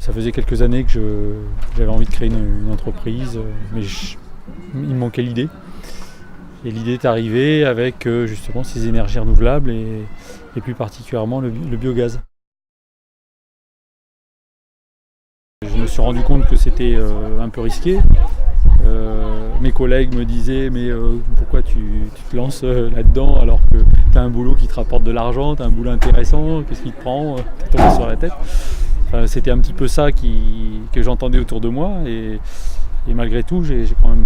Ça faisait quelques années que j'avais envie de créer une entreprise, mais il me manquait l'idée. Et l'idée est arrivée avec justement ces énergies renouvelables et plus particulièrement le biogaz. Je me suis rendu compte que c'était un peu risqué. Mes collègues me disaient mais pourquoi tu te lances là-dedans alors que tu as un boulot qui te rapporte de l'argent, tu as un boulot intéressant, qu'est-ce qui te prend, t'es tombé sur la tête. Enfin, c'était un petit peu ça que j'entendais autour de moi et malgré tout j'ai quand même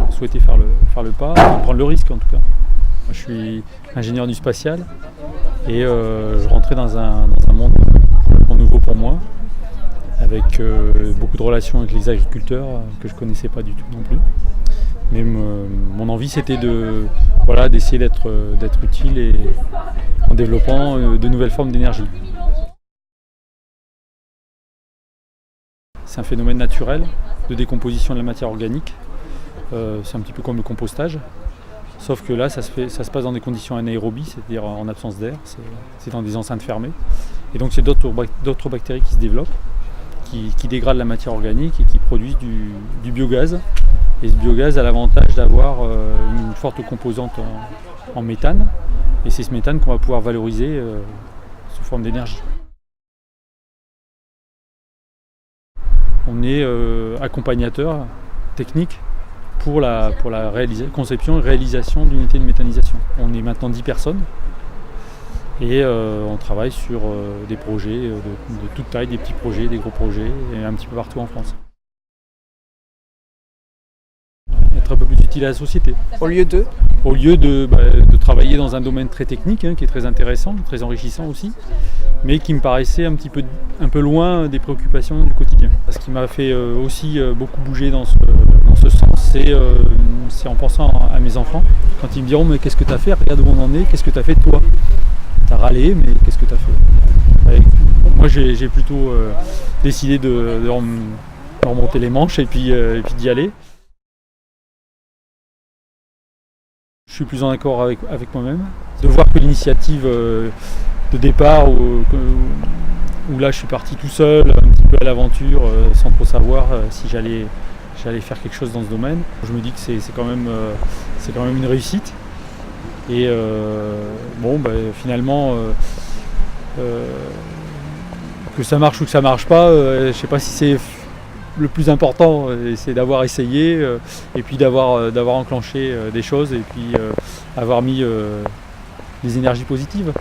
souhaité faire le pas, prendre le risque en tout cas. Moi, je suis ingénieur du spatial et je rentrais dans un monde nouveau pour moi, avec beaucoup de relations avec les agriculteurs que je ne connaissais pas du tout non plus. Mais mon envie c'était d'essayer d'être utile et en développant de nouvelles formes d'énergie. C'est un phénomène naturel de décomposition de la matière organique. C'est un petit peu comme le compostage. Sauf que là, ça se passe dans des conditions anaérobies, c'est-à-dire en absence d'air. C'est dans des enceintes fermées. Et donc c'est d'autres bactéries qui se développent, qui dégradent la matière organique et qui produisent du biogaz. Et ce biogaz a l'avantage d'avoir une forte composante en méthane. Et c'est ce méthane qu'on va pouvoir valoriser sous forme d'énergie. On est accompagnateur technique pour la conception et réalisation d'unités de méthanisation. On est maintenant 10 personnes et on travaille sur des projets de toute taille, des petits projets, des gros projets, et un petit peu partout en France. Être un peu plus utile à la société. Au lieu de travailler dans un domaine très technique, qui est très intéressant, très enrichissant aussi, mais qui me paraissait un peu loin des préoccupations du quotidien. Ce qui m'a fait aussi beaucoup bouger dans ce sens, c'est en pensant à mes enfants. Quand ils me diront mais qu'est-ce que tu as fait, regarde où on en est, qu'est-ce que tu as fait toi? Tu as râlé, mais qu'est-ce que tu as fait? Moi j'ai plutôt décidé de remonter les manches et puis d'y aller. Je suis plus en accord avec moi-même, de voir que l'initiative de départ où là je suis parti tout seul, un petit peu à l'aventure, sans trop savoir si j'allais faire quelque chose dans ce domaine. Je me dis que c'est quand même une réussite. Et finalement, que ça marche ou que ça marche pas, je ne sais pas si c'est le plus important, c'est d'avoir essayé et puis d'avoir enclenché des choses et puis avoir mis des énergies positives.